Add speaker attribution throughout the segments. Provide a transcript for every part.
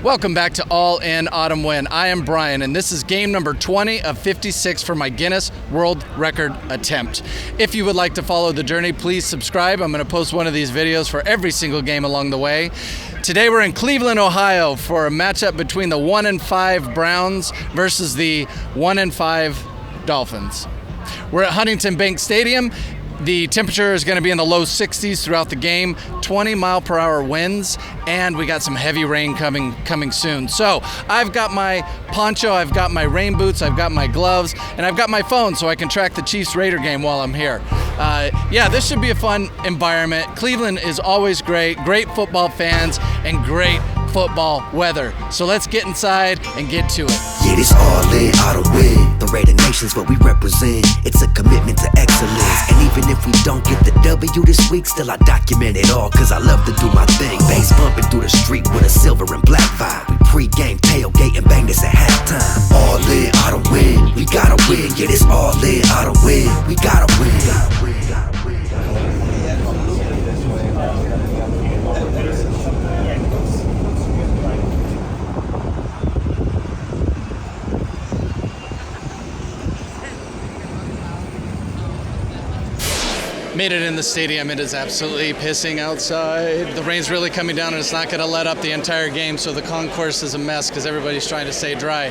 Speaker 1: Welcome back to All In Autumn Win. I am Brian, and this is game number 20 of 56 for my Guinness World Record attempt. If you would like to follow the journey, please subscribe. I'm going to post one of these videos for every single game along the way. Today we're in Cleveland, Ohio for a matchup between the 1-5 Browns versus the 1-5 Dolphins. We're at Huntington Bank Stadium. The temperature is going to be in the low 60s throughout the game, 20-mile-per-hour winds, and we got some heavy rain coming soon. So I've got my poncho, I've got my rain boots, I've got my gloves, and I've got my phone so I can track the Chiefs-Raider game while I'm here. This should be a fun environment. Cleveland is always great football fans, and great football weather. So let's get inside and get to it.
Speaker 2: Yeah, this all in, autumn win. The Raider Nation's what we represent. It's a commitment to excellence. And even if we don't get the W this week, still I document it all, cause I love to do my thing. Bass bumping through the street with a silver and black vibe. We pre-game, tailgate, and bang this at halftime. All in, autumn win. We gotta win. Yeah, this all in, autumn win. We gotta win.
Speaker 1: Made it in the stadium. It is absolutely pissing outside. The rain's really coming down and it's not going to let up the entire game, so the concourse is a mess because everybody's trying to stay dry.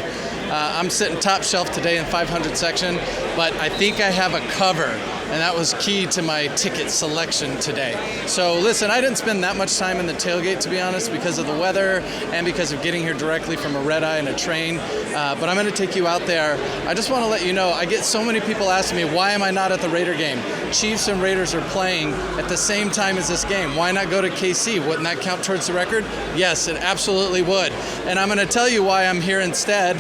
Speaker 1: I'm sitting top shelf today in 500 section, but I think I have a cover, and that was key to my ticket selection today. So listen, I didn't spend that much time in the tailgate, to be honest, because of the weather and because of getting here directly from a red eye and a train, but I'm going to take you out there. I just want to let you know, I get so many people asking me, why am I not at the Raider game? Chiefs and Raiders are playing at the same time as this game. Why not go to KC? Wouldn't that count towards the record? Yes, it absolutely would. And I'm going to tell you why I'm here instead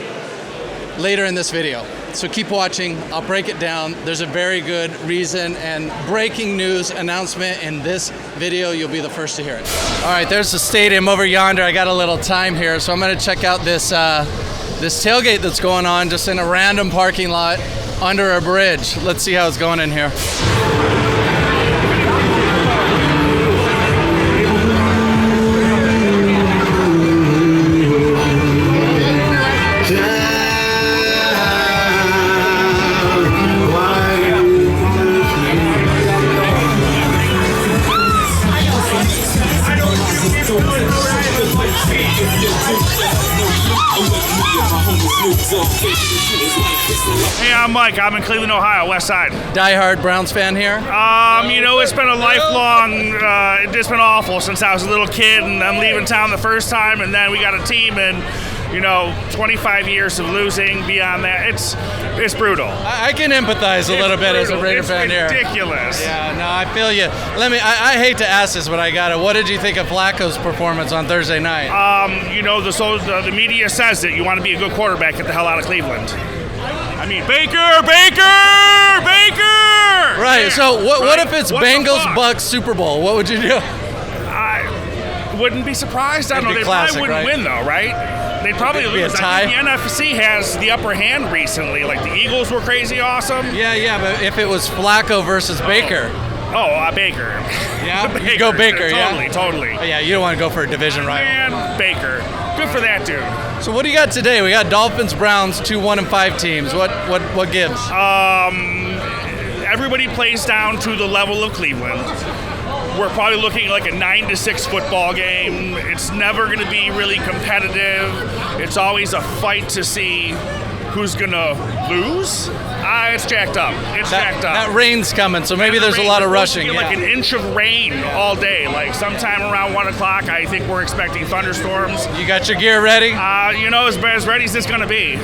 Speaker 1: later in this video. So keep watching. I'll break it down. There's a very good reason and breaking news announcement in this video. You'll be the first to hear it. All right, there's the stadium over yonder. I got a little time here, so I'm going to check out this tailgate that's going on just in a random parking lot under a bridge. Let's see how it's going in here.
Speaker 3: Hey, I'm Mike. I'm in Cleveland, Ohio, West Side.
Speaker 1: Die-hard Browns fan here?
Speaker 3: It's been a lifelong, it's been awful since I was a little kid, and I'm leaving town the first time, and then we got a team, and 25 years of losing. Beyond that, it's brutal.
Speaker 1: I can empathize a little bit as a Raider fan here.
Speaker 3: It's ridiculous.
Speaker 1: Yeah, no, I feel you. I hate to ask this, but I got it. What did you think of Flacco's performance on Thursday night?
Speaker 3: The media says that you want to be a good quarterback, get the hell out of Cleveland. I mean, Baker!
Speaker 1: Right, so what if it's
Speaker 3: What
Speaker 1: Bengals Bucks Super Bowl? What would you do?
Speaker 3: I wouldn't be surprised. I don't know. They
Speaker 1: classic,
Speaker 3: probably wouldn't win, though, right? They'd probably
Speaker 1: It'd be a
Speaker 3: lose.
Speaker 1: tie.
Speaker 3: I think the NFC has the upper hand recently. Like, the Eagles were crazy awesome.
Speaker 1: Yeah, but if it was Flacco versus Baker.
Speaker 3: Baker.
Speaker 1: Yeah?
Speaker 3: Baker.
Speaker 1: You go Baker, yeah?
Speaker 3: Totally.
Speaker 1: Oh, yeah, you don't want to go for a division rival.
Speaker 3: Man, Baker. Good for that dude.
Speaker 1: So what do you got today? We got Dolphins, Browns, two 1-5 teams. What gives?
Speaker 3: Everybody plays down to the level of Cleveland. We're probably looking at like a 9-6 football game. It's never going to be really competitive. It's always a fight to see who's going to lose. It's jacked up.
Speaker 1: That rain's coming, so maybe there's a lot of rushing.
Speaker 3: Like an inch of rain all day. Like sometime around 1 o'clock, I think we're expecting thunderstorms.
Speaker 1: You got your gear ready?
Speaker 3: As ready as it's going to be.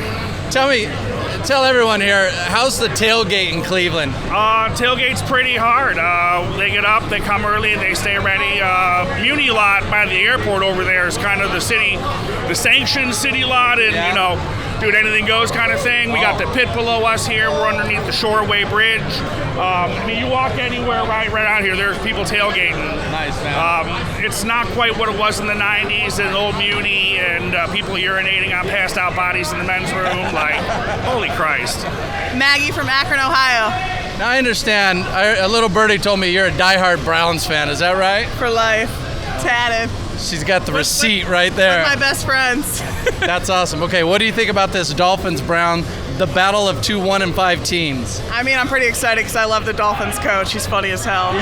Speaker 1: Tell everyone here, how's the tailgate in Cleveland?
Speaker 3: Tailgate's pretty hard. They get up, they come early, they stay ready. Muni lot by the airport over there is kind of the sanctioned city lot, and dude, anything goes kind of thing. We got the pit below us here. We're underneath the Shoreway Bridge. You walk anywhere right out here, there's people tailgating.
Speaker 1: Nice, man.
Speaker 3: It's not quite what it was in the 90s and old Muni and people urinating on passed out bodies in the men's room. Like, holy Christ.
Speaker 4: Maggie from Akron, Ohio.
Speaker 1: Now I understand, a little birdie told me you're a diehard Browns fan. Is that right?
Speaker 4: For life. Tatted.
Speaker 1: She's got the receipt right there.
Speaker 4: My best friends.
Speaker 1: That's awesome. Okay, what do you think about this Dolphins Brown, the battle of 2 1-5 teams?
Speaker 4: I mean, I'm pretty excited because I love the Dolphins coach. He's funny as hell.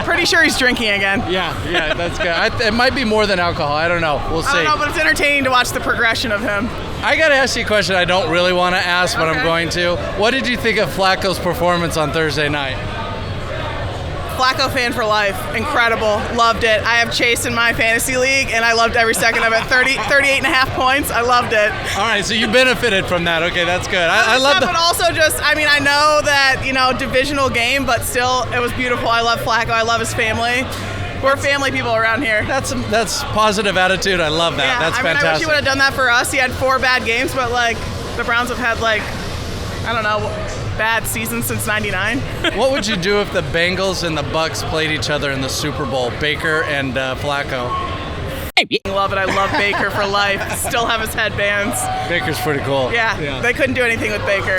Speaker 4: Pretty sure he's drinking again.
Speaker 1: Yeah, that's good. It might be more than alcohol. I don't know. We'll see.
Speaker 4: I don't know, but it's entertaining to watch the progression of him.
Speaker 1: I got to ask you a question I don't really want to ask, but I'm going to. What did you think of Flacco's performance on Thursday night?
Speaker 4: Flacco fan for life. Incredible. Loved it. I have Chase in my fantasy league, and I loved every second of it. 38 and a half points. I loved it.
Speaker 1: All right, so you benefited from that. Okay, that's good. I love
Speaker 4: that. But also just, I mean, I know that, divisional game, but still, it was beautiful. I love Flacco. I love his family. We're family people around here.
Speaker 1: That's positive attitude. I love that.
Speaker 4: Yeah,
Speaker 1: That's fantastic.
Speaker 4: I wish he would have done that for us. He had 4 bad games, but, the Browns have had, I don't know, bad seasons since '99.
Speaker 1: What would you do if the Bengals and the Bucks played each other in the Super Bowl? Baker and Flacco.
Speaker 4: Love it. I love Baker for life. Still have his headbands.
Speaker 1: Baker's pretty cool.
Speaker 4: Yeah, they couldn't do anything with Baker.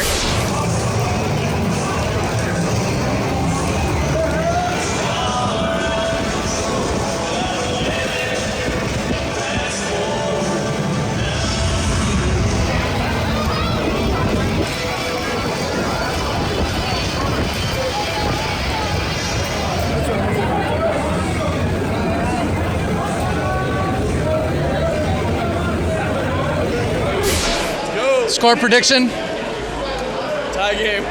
Speaker 1: Score prediction?
Speaker 5: Tie game.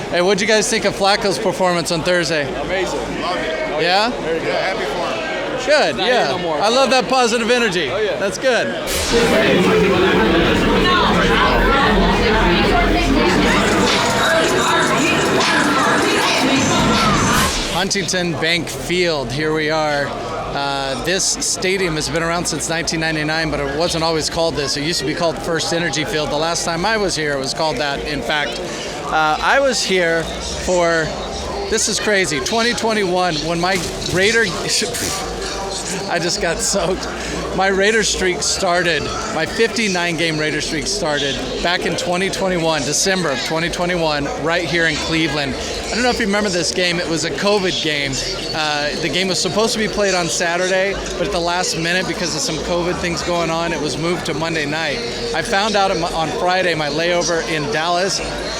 Speaker 1: Hey, what'd you guys think of Flacco's performance on Thursday?
Speaker 5: Amazing. Love it. Oh,
Speaker 1: yeah?
Speaker 5: Very good. Yeah, happy for him.
Speaker 1: Good,
Speaker 5: Not
Speaker 1: yeah.
Speaker 5: here no more.
Speaker 1: I love that positive energy.
Speaker 5: Oh, yeah.
Speaker 1: That's good. Huntington Bank Field, here we are. This stadium has been around since 1999, but it wasn't always called this. It used to be called First Energy Field. The last time I was here, it was called that, in fact. I was here for, this is crazy, 2021, when my Raider, I just got soaked. My Raider streak started, my 59-game Raider streak started back in 2021, December of 2021, right here in Cleveland. I don't know if you remember this game. It was a COVID game. The game was supposed to be played on Saturday, but at the last minute, because of some COVID things going on, it was moved to Monday night. I found out on Friday, my layover in Dallas,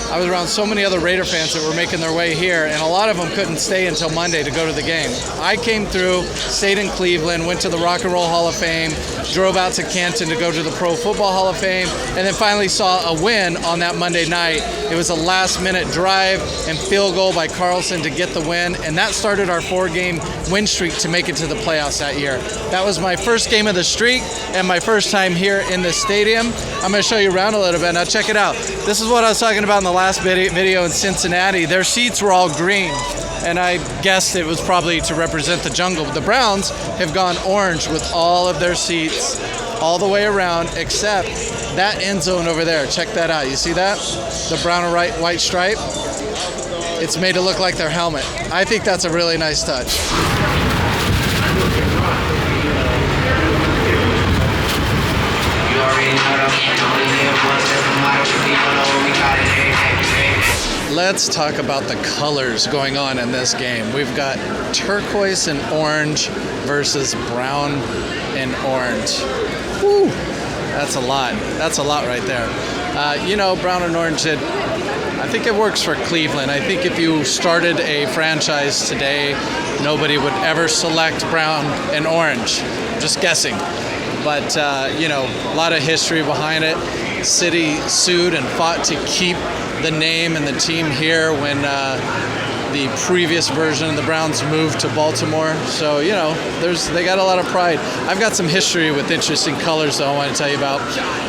Speaker 1: I was around so many other Raider fans that were making their way here, and a lot of them couldn't stay until Monday to go to the game. I came through, stayed in Cleveland, went to the Rock and Roll Hall of Fame, drove out to Canton to go to the Pro Football Hall of Fame, and then finally saw a win on that Monday night. It was a last-minute drive and field goal by Carlson to get the win, and that started our 4-game win streak to make it to the playoffs that year. That was my first game of the streak and my first time here in the stadium. I'm going to show you around a little bit. Now check it out. This is what I was talking about in the last video in Cincinnati. Their seats were all green, and I guessed it was probably to represent the jungle. But the Browns have gone orange with all of their seats all the way around, except that end zone over there. Check that out. You see that? The brown and white stripe. It's made to look like their helmet. I think that's a really nice touch. Let's talk about the colors going on in this game. We've got turquoise and orange versus brown and orange. Woo! That's a lot. That's a lot right there. Brown and orange, I think it works for Cleveland. I think if you started a franchise today, nobody would ever select brown and orange. I'm just guessing. But, a lot of history behind it. City sued and fought to keep the name and the team here when the previous version of the Browns moved to Baltimore. So, they got a lot of pride. I've got some history with interesting colors, though, I want to tell you about.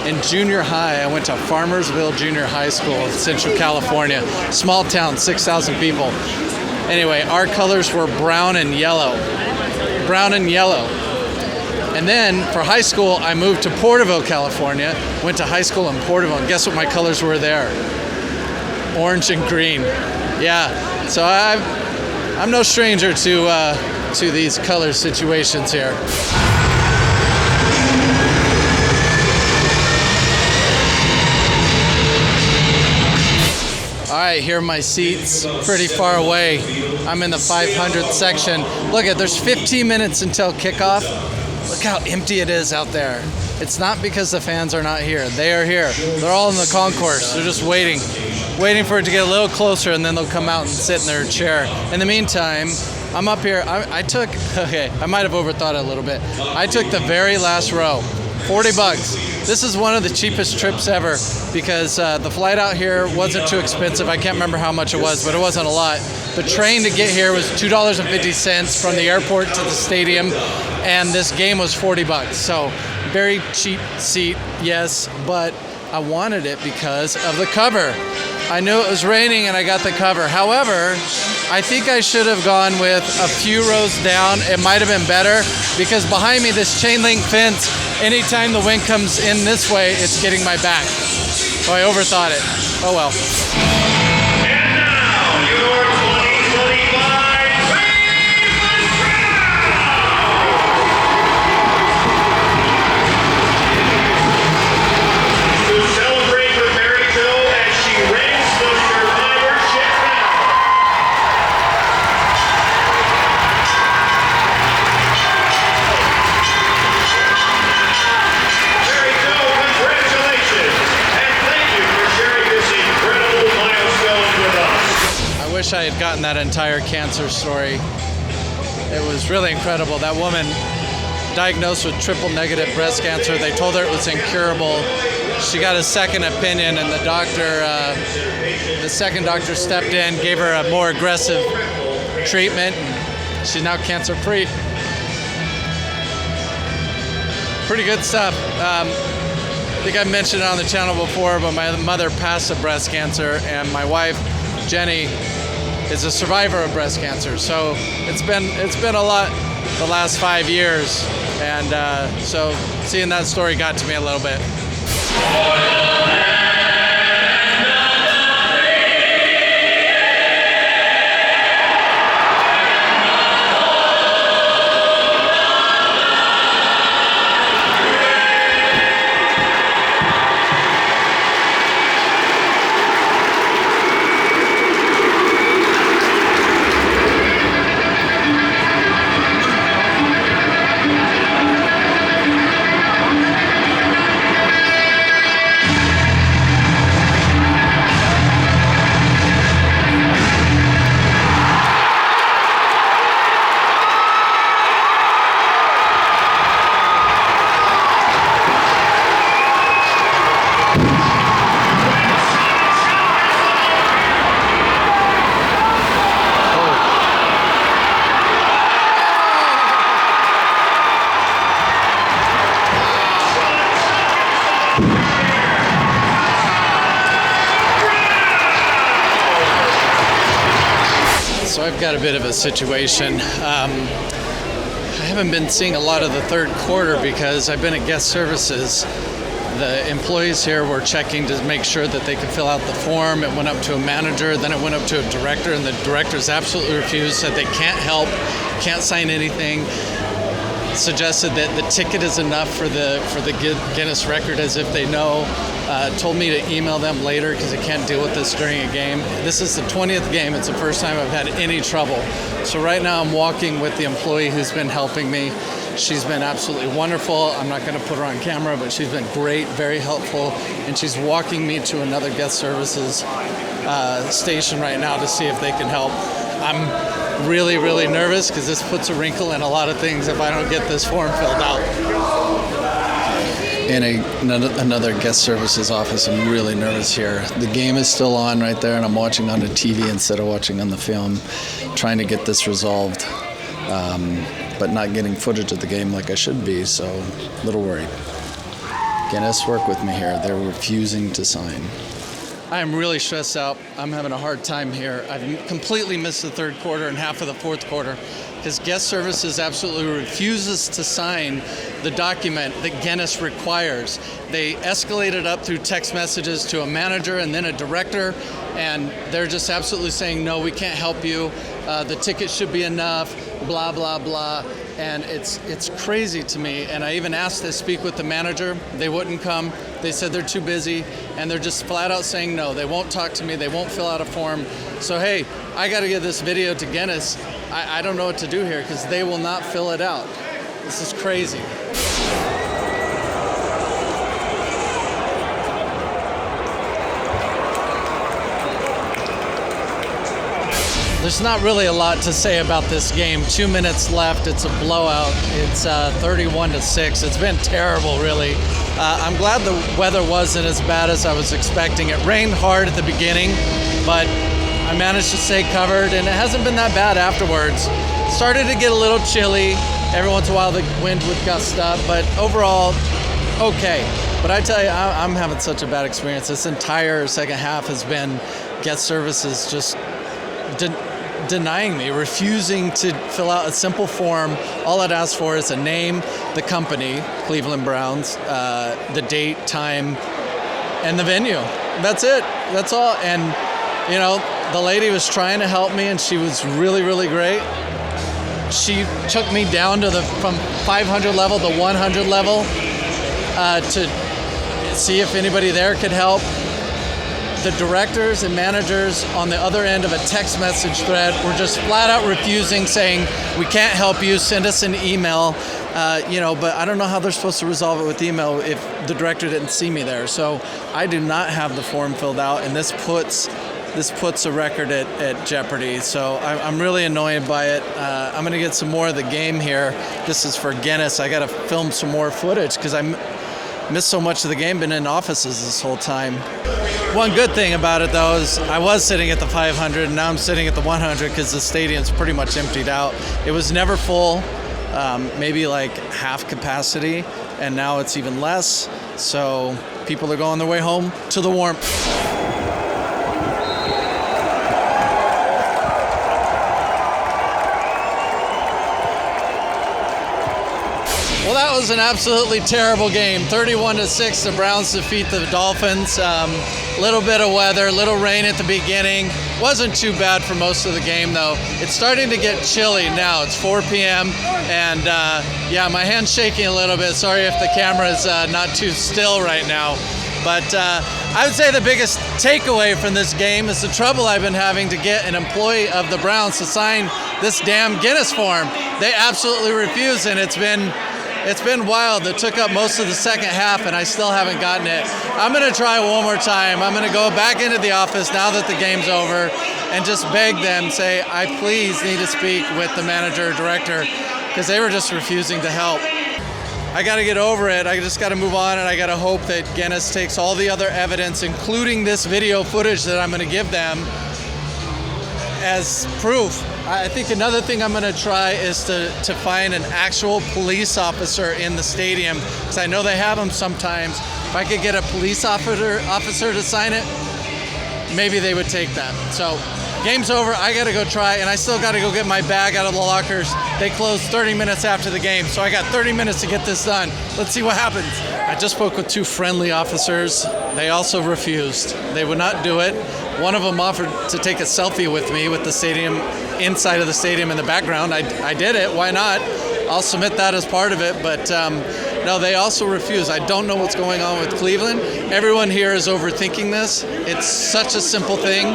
Speaker 1: In junior high, I went to Farmersville Junior High School in Central California. Small town, 6,000 people. Anyway, our colors were brown and yellow. Brown and yellow. And then for high school, I moved to Porterville, California. Went to high school in Porterville, and guess what my colors were there? Orange and green. Yeah, so I'm no stranger to these color situations here. All right, right here. My seat's pretty far away. I'm in the 500 section. Look there's 15 minutes until kickoff. Look how empty it is out there. It's not because the fans are not here. They are here. They're all in the concourse. They're just waiting for it to get a little closer, and then they'll come out and sit in their chair. In the meantime, I'm up here. I might have overthought it a little bit. I took the very last row, $40. This is one of the cheapest trips ever because the flight out here wasn't too expensive. I can't remember how much it was, but it wasn't a lot. The train to get here was $2.50 from the airport to the stadium, and this game was $40. So very cheap seat, yes, but I wanted it because of the cover. I knew it was raining and I got the cover. However, I think I should have gone with a few rows down. It might have been better because behind me, this chain link fence, anytime the wind comes in this way, it's getting my back. So I overthought it. Oh well.
Speaker 6: And now, your 2025
Speaker 1: I wish I had gotten that entire cancer story. It was really incredible. That woman diagnosed with triple negative breast cancer. They told her it was incurable. She got a second opinion, and the second doctor stepped in, gave her a more aggressive treatment. She's now cancer-free. Pretty good stuff. I think I mentioned it on the channel before, but my mother passed of breast cancer, and my wife, Jenny, is a survivor of breast cancer. So it's been a lot the last 5 years, and so seeing that story got to me a little bit. So I've got a bit of a situation. I haven't been seeing a lot of the third quarter because I've been at guest services. The employees here were checking to make sure that they could fill out the form. It went up to a manager, then it went up to a director, and the directors absolutely refused, said they can't help, can't sign anything. Suggested that the ticket is enough for the Guinness record, as if they know. Told me to email them later because I can't deal with this during a game. This is the 20th game. It's the first time I've had any trouble. So right now I'm walking with the employee who's been helping me. She's been absolutely wonderful. I'm not going to put her on camera, but she's been great, very helpful, and she's walking me to another guest services station right now to see if they can help. I'm really, really nervous because this puts a wrinkle in a lot of things if I don't get this form filled out. In another guest services office, I'm really nervous here. The game is still on right there, and I'm watching on the TV instead of watching on the film, trying to get this resolved, but not getting footage of the game like I should be, so a little worried. Guinness, work with me here. They're refusing to sign. I am really stressed out. I'm having a hard time here. I've completely missed the third quarter and half of the fourth quarter because guest services absolutely refuses to sign the document that Guinness requires. They escalated up through text messages to a manager and then a director, and they're just absolutely saying, no, we can't help you. The ticket should be enough, blah, blah, blah. and it's crazy to me. And I even asked to speak with the manager. They wouldn't come. They said they're too busy, and they're just flat out saying no. They won't talk to me. They won't fill out a form. So hey, I got to get this video to Guinness. I don't know what to do here because they will not fill it out. This is crazy. There's not really a lot to say about this game. 2 minutes left. It's a blowout. It's 31-6. It's been terrible, really. I'm glad the weather wasn't as bad as I was expecting. It rained hard at the beginning, but I managed to stay covered, and it hasn't been that bad afterwards. Started to get a little chilly. Every once in a while, the wind would gust up, but overall, okay. But I tell you, I'm having such a bad experience. This entire second half has been guest services just denying me, refusing to fill out a simple form. All it asks for is a name, the company, Cleveland Browns, the date, time, and the venue. That's it. That's all. And, you know, the lady was trying to help me, and she was really, really great. She took me down to from 500 level to 100 level to see if anybody there could help. The directors and managers on the other end of a text message thread were just flat out refusing, saying, we can't help you, send us an email. But I don't know how they're supposed to resolve it with email if the director didn't see me there. So I do not have the form filled out, and this puts a record at jeopardy. So I'm really annoyed by it. I'm going to get some more of the game here. This is for Guinness. I got to film some more footage because I missed so much of the game, been in offices this whole time. One good thing about it, though, is I was sitting at the 500, and now I'm sitting at the 100 because the stadium's pretty much emptied out. It was never full, maybe like half capacity, and now it's even less. So people are going their way home to the warmth. Well, that was an absolutely terrible game. 31-6, the Browns defeat the Dolphins. Little bit of weather, little rain at the beginning. Wasn't too bad for most of the game, though. It's starting to get chilly now. It's 4 p.m. and my hand's shaking a little bit. Sorry if the camera's not too still right now. But I would say the biggest takeaway from this game is the trouble I've been having to get an employee of the Browns to sign this damn Guinness form. They absolutely refuse, and it's been wild. It took up most of the second half, and I still haven't gotten it. I'm going to try one more time. I'm going to go back into the office now that the game's over and just beg them, say, I please need to speak with the manager or director, because they were just refusing to help. I got to get over it. I just got to move on, and I got to hope that Guinness takes all the other evidence, including this video footage that I'm going to give them, as proof. I think another thing I'm going to try is to find an actual police officer in the stadium, because I know they have them sometimes. If I could get a police officer to sign it, maybe they would take that. So game's over. I got to go try, and I still got to go get my bag out of the lockers. They close 30 minutes after the game, so I got 30 minutes to get this done. Let's see what happens. I just spoke with two friendly officers. They also refused. They would not do it. One of them offered to take a selfie with me with the stadium, inside of the stadium in the background. I did it. Why not? I'll submit that as part of it. But no, they also refuse. I don't know what's going on with Cleveland. Everyone here is overthinking this. It's such a simple thing.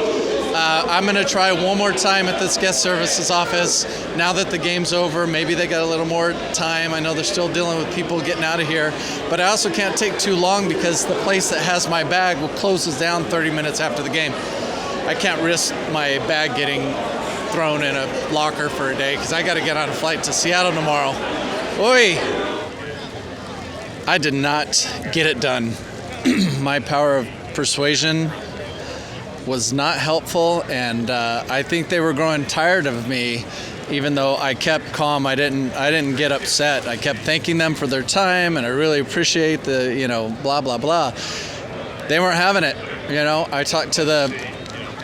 Speaker 1: I'm going to try one more time at this guest services office. Now that the game's over, maybe they got a little more time. I know they're still dealing with people getting out of here. But I also can't take too long because the place that has my bag will closes down 30 minutes after the game. I can't risk my bag getting thrown in a locker for a day because I got to get on a flight to Seattle tomorrow. Oi! I did not get it done. My power of persuasion was not helpful, and I think they were growing tired of me. Even though I kept calm, I didn't get upset. I kept thanking them for their time, and I really appreciate the, blah, blah, blah. They weren't having it, I talked to the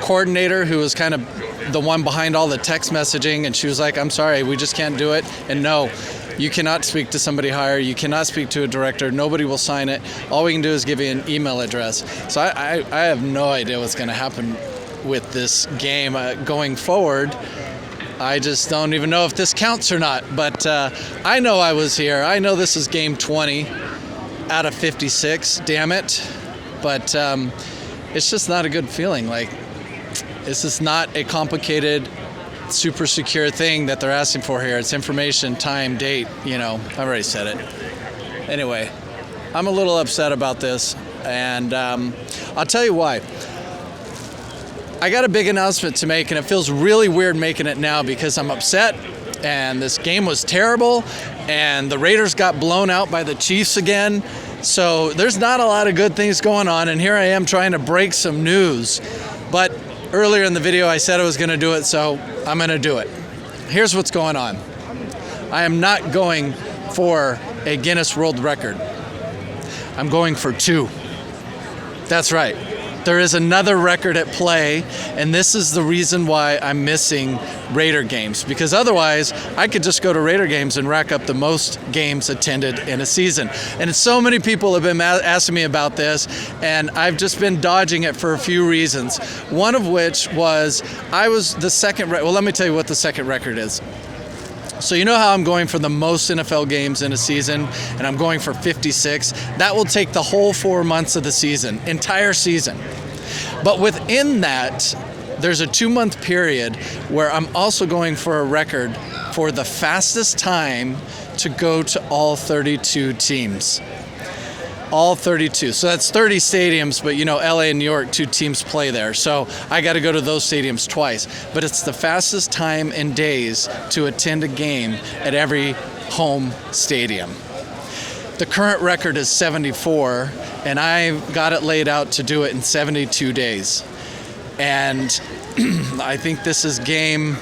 Speaker 1: coordinator who was kind of the one behind all the text messaging, and she was like, I'm sorry, we just can't do it. And no, you cannot speak to somebody higher. You cannot speak to a director. Nobody will sign it. All we can do is give you an email address. So I have no idea what's going to happen with this game going forward. I just don't even know if this counts or not. But I know I was here. I know this is game 20 out of 56. Damn it. But it's just not a good feeling. Like, this is not a complicated, super secure thing that they're asking for here. It's information, time, date. You know, I've already said it. Anyway, I'm a little upset about this. And I'll tell you why. I got a big announcement to make, and it feels really weird making it now because I'm upset, and this game was terrible, and the Raiders got blown out by the Chiefs again. So there's not a lot of good things going on, and here I am trying to break some news. But earlier in the video, I said I was going to do it, so I'm going to do it. Here's what's going on. I am not going for a Guinness World Record. I'm going for 2. That's right. There is another record at play, and this is the reason why I'm missing Raider games, because otherwise I could just go to Raider games and rack up the most games attended in a season. And so many people have been asking me about this, and I've just been dodging it for a few reasons. One of which was I was the second, well, let me tell you what the second record is. So you know how I'm going for the most NFL games in a season, and I'm going for 56? That will take the whole 4 months of the season, entire season. But within that, there's a 2-month period where I'm also going for a record for the fastest time to go to all 32 teams. All 32. So that's 30 stadiums, but you know, LA and New York, 2 teams play there. So I got to go to those stadiums twice. But it's the fastest time in days to attend a game at every home stadium. The current record is 74, and I got it laid out to do it in 72 days. And I think this is game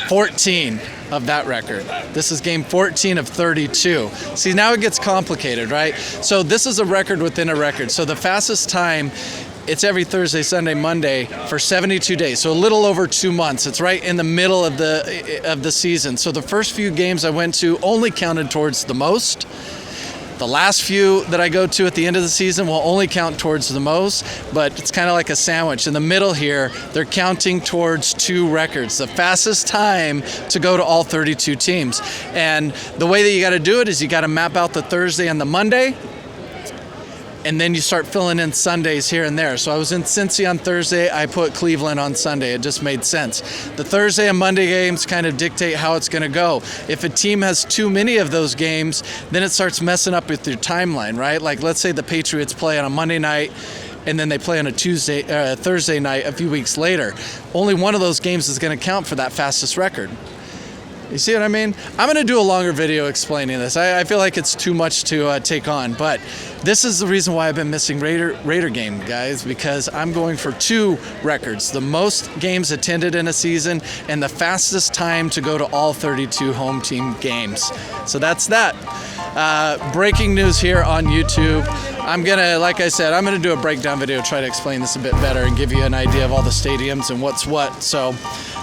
Speaker 1: 14 of that record. This is game 14 of 32. See, now it gets complicated, right? So this is a record within a record. So the fastest time, it's every Thursday, Sunday, Monday for 72 days. So a little over 2 months. It's right in the middle of the season. So the first few games I went to only counted towards the most. The last few that I go to at the end of the season will only count towards the most, but it's kind of like a sandwich. In the middle here, they're counting towards 2 records, the fastest time to go to all 32 teams. And the way that you got to do it is you got to map out the Thursday and the Monday, and then you start filling in Sundays here and there. So I was in Cincy on Thursday. I put Cleveland on Sunday. It just made sense. The Thursday and Monday games kind of dictate how it's going to go. If a team has too many of those games, then it starts messing up with your timeline, right? Like, let's say the Patriots play on a Monday night, and then they play on a Thursday night a few weeks later. Only one of those games is going to count for that fastest record. You see what I mean? I'm going to do a longer video explaining this. I feel like it's too much to take on, but this is the reason why I've been missing Raider game, guys, because I'm going for 2 records, the most games attended in a season and the fastest time to go to all 32 home team games. So that's that. Breaking news here on YouTube. I'm gonna, like I said, I'm gonna do a breakdown video, try to explain this a bit better and give you an idea of all the stadiums and what's what. So,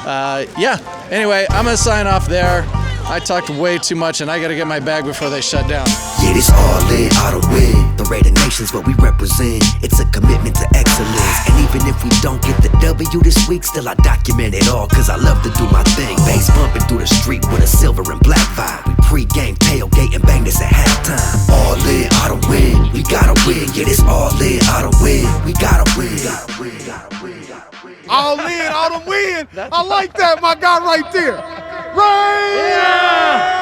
Speaker 1: yeah. Anyway, I'm gonna sign off there. I talked way too much, and I gotta get my bag before they shut down.
Speaker 2: Yeah, this all in, all the win. The Raider Nation's what we represent. It's a commitment to excellence. And even if we don't get the W this week, still I document it all, cause I love to do my thing. Bass bumping through the street with a silver and black vibe. We pre-game, tailgate, and bang this at halftime. All in, all the win. We gotta win. Yeah, this all in, all the win. We gotta win.
Speaker 7: All in, all the win. I like that, my guy right there. Right. Yeah.